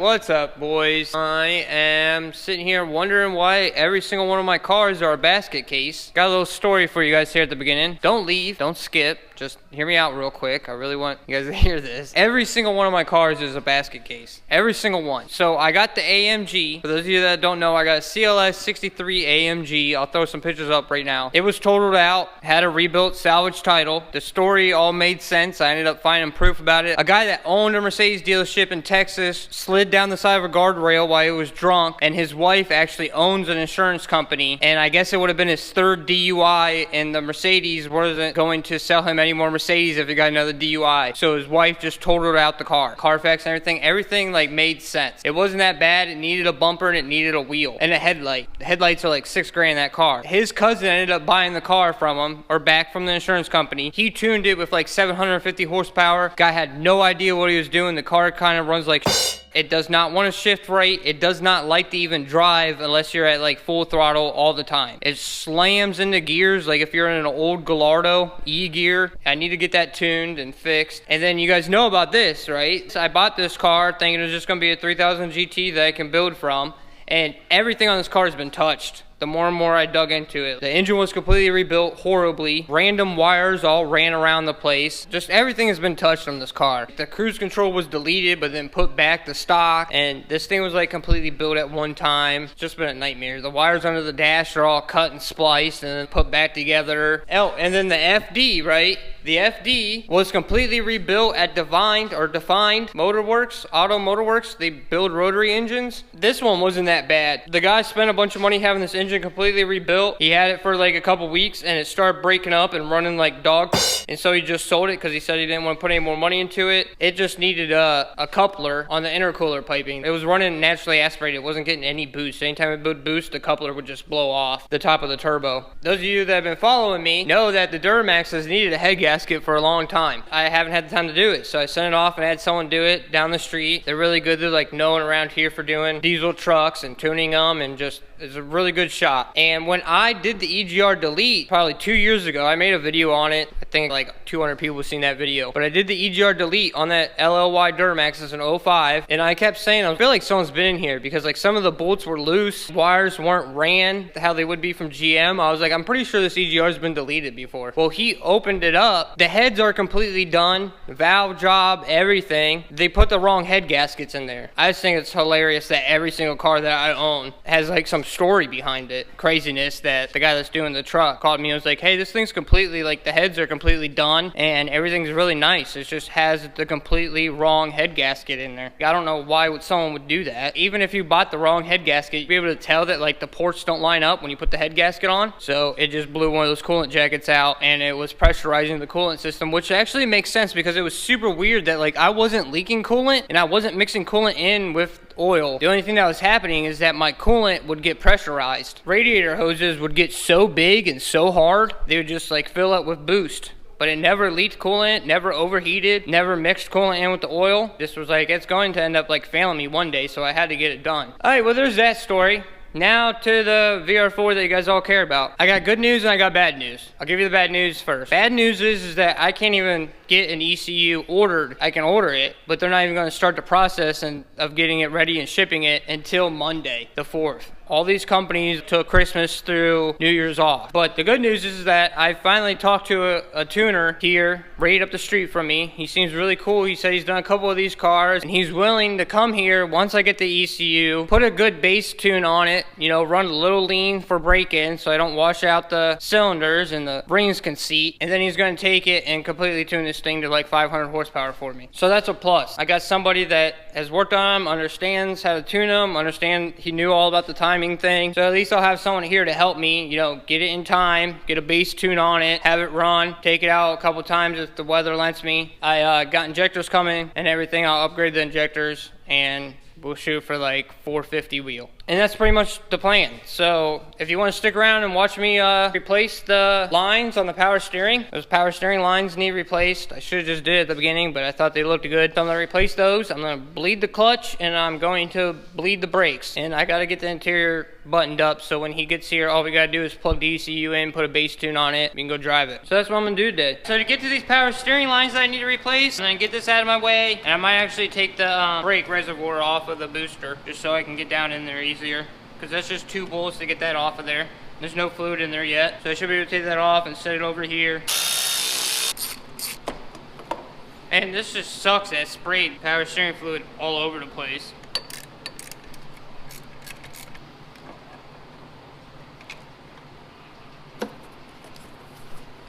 What's up, boys? I am sitting here wondering why every single one of my cars are a basket case. Got a little story for you guys here at the beginning. Don't leave, don't skip, just hear me out real quick. I really want you guys to hear this. Every single one of my cars is a basket case. Every single one. So I got the AMG. For those of you that don't know, I got a CLS 63 AMG. I'll throw some pictures up right now. It was totaled out, had a rebuilt salvage title. The story all made sense. I ended up finding proof about it. A guy that owned a Mercedes dealership in Texas slid down the side of a guardrail while he was drunk, and his wife actually owns an insurance company, and I guess it would have been his third DUI, and the Mercedes wasn't going to sell him any more Mercedes if he got another DUI. So his wife just totaled out the car. Carfax and everything like made sense. It wasn't that bad. It needed a bumper and it needed a wheel and a headlight. The headlights are like $6,000 in that car. His cousin ended up buying the car from him, or back from the insurance company. He tuned it with like 750 horsepower. Guy had no idea what he was doing. The car kind of runs like it does not want to shift right. It does not like to even drive unless you're at like full throttle all the time. It slams into gears like if you're in an old Gallardo E-gear. I need to get that tuned and fixed. And then you guys know about this, right? So I bought this car thinking it was just going to be a 3000 GT that I can build from. And everything on this car has been touched. The more and more I dug into it. The engine was completely rebuilt horribly. Random wires all ran around the place. Just everything has been touched on this car. The cruise control was deleted but then put back to stock. And this thing was like completely built at one time. It's just been a nightmare. The wires under the dash are all cut and spliced and then put back together. Oh, and then the FD, right? The FD was completely rebuilt at Defined Motorworks, Auto Motorworks. They build rotary engines. This one wasn't that bad. The guy spent a bunch of money having this engine completely rebuilt. He had it for like a couple weeks and it started breaking up and running like dog, and so he just sold it because he said he didn't want to put any more money into it. It just needed a coupler on the intercooler piping. It was running naturally aspirated. It wasn't getting any boost. Anytime it would boost, the coupler would just blow off the top of the turbo. Those of you that have been following me know that the Duramax has needed a head gasket for a long time. I haven't had the time to do it, so I sent it off and had someone do it down the street. They're really good. They're like known around here for doing diesel trucks and tuning them, and just it's a really good shop. And when I did the EGR delete probably 2 years ago, I made a video on it. I think like 200 people have seen that video. But I did the EGR delete on that LLY Duramax as an 05, and I kept saying, I feel like someone's been in here because like some of the bolts were loose, wires weren't ran how they would be from GM. I was like, I'm pretty sure this EGR has been deleted before. Well, he opened it up. The heads are completely done, valve job, everything. They put the wrong head gaskets in there. I just think it's hilarious that every single car that I own has like some story behind it. Craziness that the guy that's doing the truck called me and was like, hey, this thing's completely, like the heads are completely done and everything's really nice. It just has the completely wrong head gasket in there. I don't know why someone would do that. Even if you bought the wrong head gasket, you'd be able to tell that like the ports don't line up when you put the head gasket on. So it just blew one of those coolant jackets out and it was pressurizing the coolant system, which actually makes sense because it was super weird that like I wasn't leaking coolant and I wasn't mixing coolant in with oil. The only thing that was happening is that my coolant would get pressurized. Radiator hoses would get so big and so hard, they would just like fill up with boost. But it never leaked coolant, never overheated, never mixed coolant in with the oil. This was like, it's going to end up like failing me one day, so I had to get it done. All right, well, there's that story. Now to the VR4 that you guys all care about. I got good news and I got bad news. I'll give you the bad news first. Bad news is that I can't even get an ECU ordered. I can order it, but they're not even going to start the process of getting it ready and shipping it until Monday, the 4th. All these companies took Christmas through New Year's off. But the good news is that I finally talked to a tuner here right up the street from me. He seems really cool. He said he's done a couple of these cars and he's willing to come here once I get the ECU, put a good base tune on it, you know, run a little lean for break-in so I don't wash out the cylinders and the rings can seat, and then he's going to take it and completely tune this thing to like 500 horsepower for me. So that's a plus. I got somebody that has worked on them, understands how to tune them, he knew all about the timing thing. So at least I'll have someone here to help me, you know, get it in time, get a base tune on it, have it run, take it out a couple times if the weather lets me. I got injectors coming and everything. I'll upgrade the injectors and we'll shoot for like 450 wheel. And that's pretty much the plan. So if you want to stick around and watch me replace the lines on the power steering, those power steering lines need replaced. I should have just did it at the beginning, but I thought they looked good. So I'm going to replace those. I'm going to bleed the clutch and I'm going to bleed the brakes. And I got to get the interior buttoned up, so when he gets here, all we gotta do is plug the ECU in, put a bass tune on it, we can go drive it. So that's what I'm gonna do today. So to get to these power steering lines that I need to replace, and then get this out of my way, and I might actually take the brake reservoir off of the booster, just so I can get down in there easier, because that's just 2 bolts to get that off of there. There's no fluid in there yet, so I should be able to take that off and set it over here. And this just sucks that sprayed power steering fluid all over the place.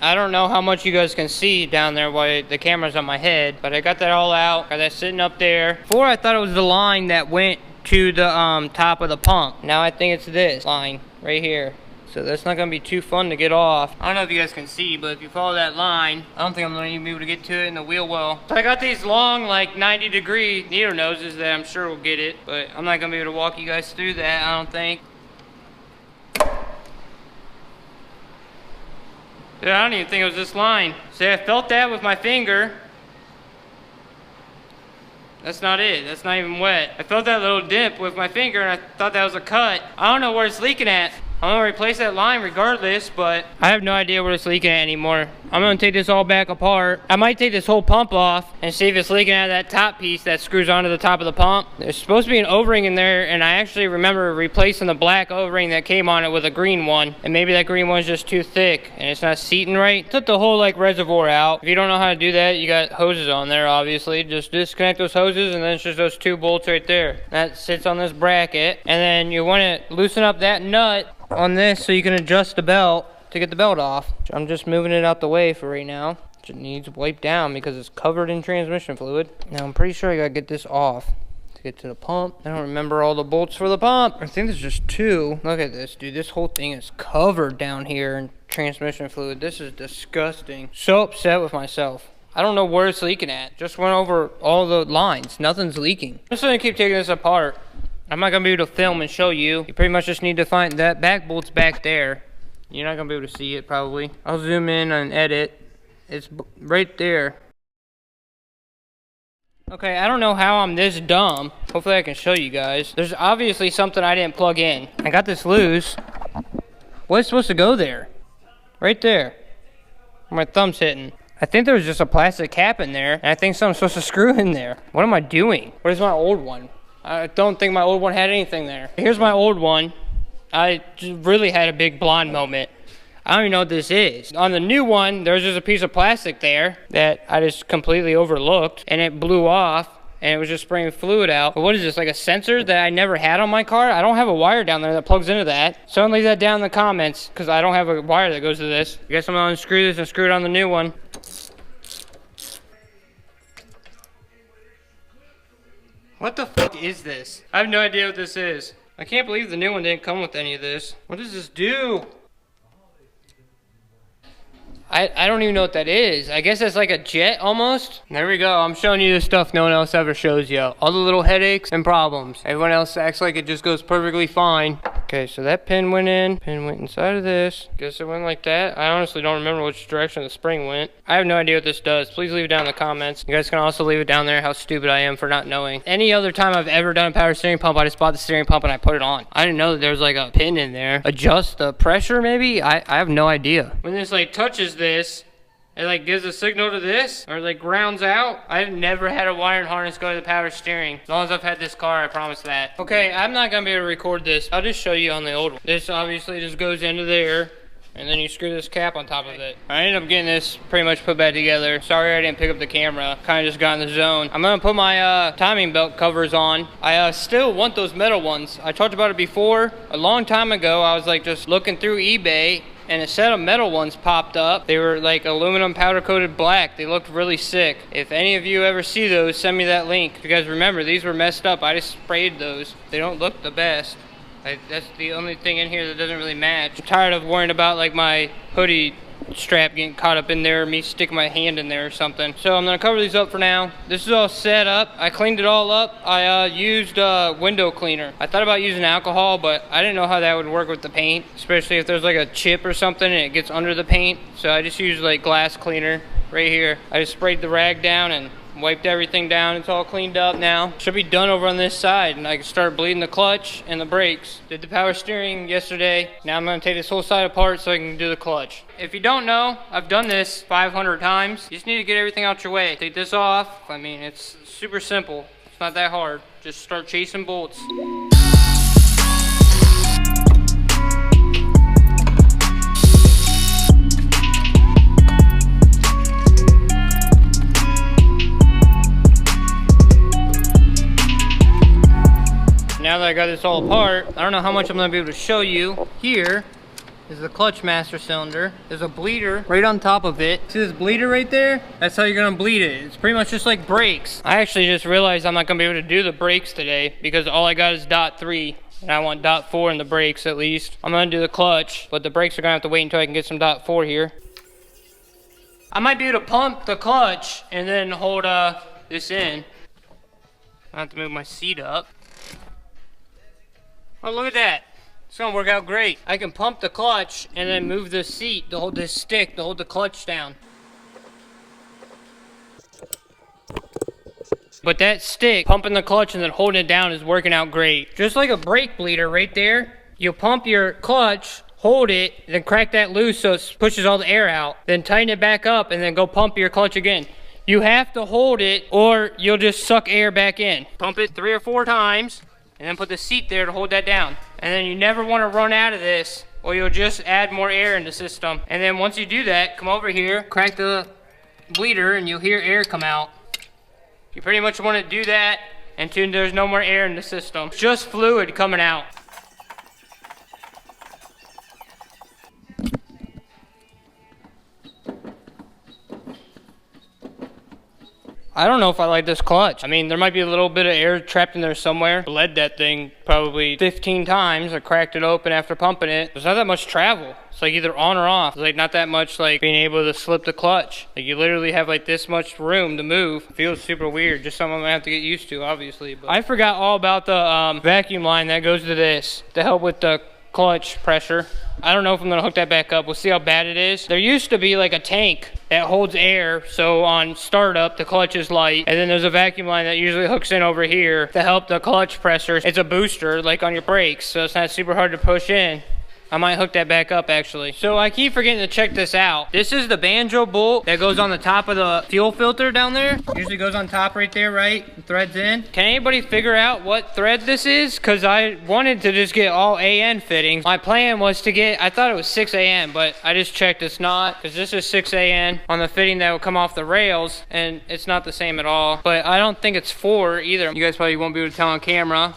I don't know how much you guys can see down there while the camera's on my head, but I got that all out. Got that sitting up there. Before I thought it was the line that went to the top of the pump. Now I think it's this line right here. So that's not gonna be too fun to get off. I don't know if you guys can see, but if you follow that line, I don't think I'm gonna even be able to get to it in the wheel well. So I got these long, like 90-degree needle noses that I'm sure will get it, but I'm not gonna be able to walk you guys through that, I don't think. Dude, I don't even think it was this line. See, I felt that with my finger. That's not it. That's not even wet. I felt that little dip with my finger and I thought that was a cut. I don't know where it's leaking at. I'm gonna replace that line regardless, but I have no idea where it's leaking at anymore. I'm gonna take this all back apart. I might take this whole pump off and see if it's leaking out of that top piece that screws onto the top of the pump. There's supposed to be an O-ring in there, and I actually remember replacing the black O-ring that came on it with a green one, and maybe that green one's just too thick and it's not seating right. Took the whole like reservoir out. If you don't know how to do that, you got hoses on there obviously. Just disconnect those hoses and then it's just those 2 bolts right there. That sits on this bracket, and then you wanna loosen up that nut on this so you can adjust the belt to get the belt off. I'm just moving it out the way for right now. It needs wiped down because it's covered in transmission fluid. Now I'm pretty sure I gotta get this off to get to the pump. I don't remember all the bolts for the pump. I think there's just 2. Look at this, dude. This whole thing is covered down here in transmission fluid. This is disgusting. So upset with myself. I don't know where it's leaking at. Just went over all the lines. Nothing's leaking. I'm just gonna keep taking this apart. I'm not gonna be able to film and show you. You pretty much just need to find that back bolt's back there. You're not gonna be able to see it probably. I'll zoom in and edit. It's right there. Okay, I don't know how I'm this dumb. Hopefully I can show you guys. There's obviously something I didn't plug in. I got this loose. What's supposed to go there? Right there. Where my thumb's hitting. I think there was just a plastic cap in there, and I think something's supposed to screw in there. What am I doing? Where's my old one? I don't think my old one had anything there. Here's my old one. I just really had a big blonde moment. I don't even know what this is. On the new one, there's just a piece of plastic there that I just completely overlooked, and it blew off, and it was just spraying fluid out. But what is this, like a sensor that I never had on my car? I don't have a wire down there that plugs into that. Someone leave that down in the comments, because I don't have a wire that goes to this. I guess I'm gonna unscrew this and screw it on the new one. What the fuck is this? I have no idea what this is. I can't believe the new one didn't come with any of this. What does this do? I don't even know what that is. I guess that's like a jet almost. There we go. I'm showing you the stuff no one else ever shows you. All the little headaches and problems. Everyone else acts like it just goes perfectly fine. Okay, so that pin went in. Pin went inside of this. Guess it went like that. I honestly don't remember which direction the spring went. I have no idea what this does. Please leave it down in the comments. You guys can also leave it down there how stupid I am for not knowing. Any other time I've ever done a power steering pump, I just bought the steering pump and I put it on. I didn't know that there was like a pin in there. Adjust the pressure maybe? I have no idea. When this like touches this, it like gives a signal to this, or like grounds out. I've never had a wiring harness go to the power steering. As long as I've had this car, I promise that. Okay, I'm not gonna be able to record this. I'll just show you on the old one. This obviously just goes into there, and then you screw this cap on top of it. I ended up getting this pretty much put back together. Sorry I didn't pick up the camera. Kind of just got in the zone. I'm gonna put my timing belt covers on. I still want those metal ones. I talked about it before. A long time ago, I was like just looking through eBay, and a set of metal ones popped up. They were like aluminum powder coated black. They looked really sick. If any of you ever see those, send me that link. If you guys remember, these were messed up. I just sprayed those. They don't look the best. That's the only thing in here that doesn't really match. I'm tired of worrying about like my hoodie strap getting caught up in there, me sticking my hand in there or something. So I'm gonna cover these up for now. This is all set up. I cleaned it all up. I used window cleaner. I thought about using alcohol, but I didn't know how that would work with the paint, especially if there's like a chip or something and it gets under the paint. So I just used like glass cleaner right here. I just sprayed the rag down and Wiped everything down. It's all cleaned up now. Should be done over on this side, and I can start bleeding the clutch and the brakes. Did the power steering yesterday. Now I'm gonna take this whole side apart so I can do the clutch. If you don't know, I've done this 500 times. You just need to get everything out your way. Take this off. I mean, it's super simple. It's not that hard. Just start chasing bolts. Now that I got this all apart, I don't know how much I'm gonna be able to show you. Here is the clutch master cylinder. There's a bleeder right on top of it. See this bleeder right there? That's how you're gonna bleed it. It's pretty much just like brakes. I actually just realized I'm not gonna be able to do the brakes today because all I got is .3. And I want .4 in the brakes at least. I'm gonna do the clutch, but the brakes are gonna have to wait until I can get some .4 here. I might be able to pump the clutch and then hold this in. I have to move my seat up. Oh, look at that. It's gonna work out great. I can pump the clutch and then move the seat to hold this stick to hold the clutch down. But that stick, pumping the clutch and then holding it down is working out great. Just like a brake bleeder right there. You pump your clutch, hold it, then crack that loose so it pushes all the air out. Then tighten it back up and then go pump your clutch again. You have to hold it or you'll just suck air back in. Pump it 3 or 4 times. And then put the seat there to hold that down. And then you never want to run out of this or you'll just add more air in the system. And then once you do that, come over here, crack the bleeder and you'll hear air come out. You pretty much want to do that until there's no more air in the system. Just fluid coming out. I don't know if I like this clutch. I mean, there might be a little bit of air trapped in there somewhere. Bled that thing probably 15 times. I cracked it open after pumping it. There's not that much travel. It's like either on or off. It's like not that much like being able to slip the clutch. Like you literally have like this much room to move. It feels super weird. Just something I'm gonna have to get used to, obviously. But I forgot all about the vacuum line that goes to this to help with the clutch pressure. I don't know if I'm gonna hook that back up. We'll see how bad it is. There used to be like a tank that holds air, so on startup the clutch is light, and then there's a vacuum line that usually hooks in over here to help the clutch pressure. It's a booster like on your brakes, so it's not super hard to push in. I might hook that back up actually. So I keep forgetting to check this out. This is the banjo bolt that goes on the top of the fuel filter down there. Usually goes on top right there, right? It threads in. Can anybody figure out what thread this is? Cause I wanted to just get all AN fittings. My plan was to get, I thought it was 6 AN, but I just checked it's not. Cause this is 6 AN on the fitting that will come off the rails and it's not the same at all. But I don't think it's 4 either. You guys probably won't be able to tell on camera.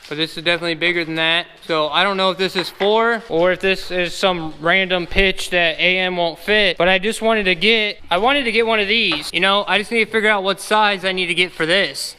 But this is definitely bigger than that. So I don't know if this is 4 or if this is some random pitch that AM won't fit. But I just wanted to get, one of these. You know, I just need to figure out what size I need to get for this,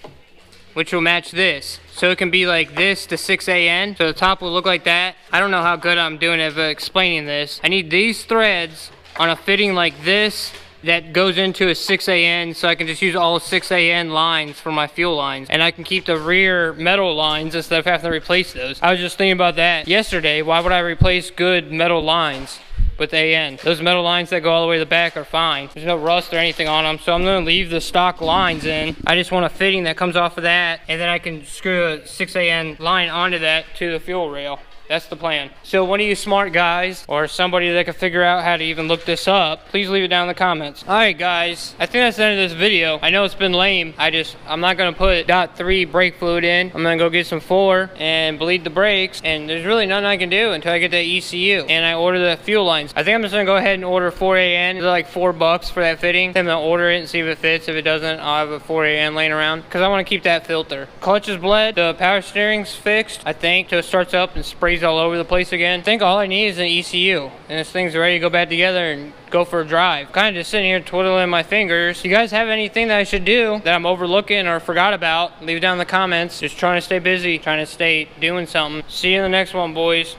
which will match this. So it can be like this to 6 AN. So the top will look like that. I don't know how good I'm doing at explaining this. I need these threads on a fitting like this that goes into a 6 AN, so I can just use all 6 AN lines for my fuel lines, and I can keep the rear metal lines instead of having to replace those. I was just thinking about that yesterday. Why would I replace good metal lines with AN? Those metal lines that go all the way to the back are fine. There's no rust or anything on them, so I'm gonna leave the stock lines in. I just want a fitting that comes off of that, and then I can screw a 6 AN line onto that to the fuel rail. That's the plan. So one of you smart guys or somebody that can figure out how to even look this up, please leave it down in the comments. All right, guys, I think that's the end of this video. I know it's been lame. I'm not gonna put .3 brake fluid in. I'm gonna go get some 4 and bleed the brakes, and there's really nothing I can do until I get that ECU and I order the fuel lines. I think I'm just gonna go ahead and order 4 AN. They're like $4 for that fitting. I'm gonna order it and see if it fits. If it doesn't, I'll have a 4 AN laying around because I want to keep that filter. Clutch is bled. The power steering's fixed, I think, till it starts up and sprays all over the place again. I think all I need is an ECU and this thing's ready to go back together and go for a drive. Kind of just sitting here twiddling my fingers. If you guys have anything that I should do that I'm overlooking or forgot about, leave it down in the comments. Just trying to stay busy, trying to stay doing something. See you in the next one, boys.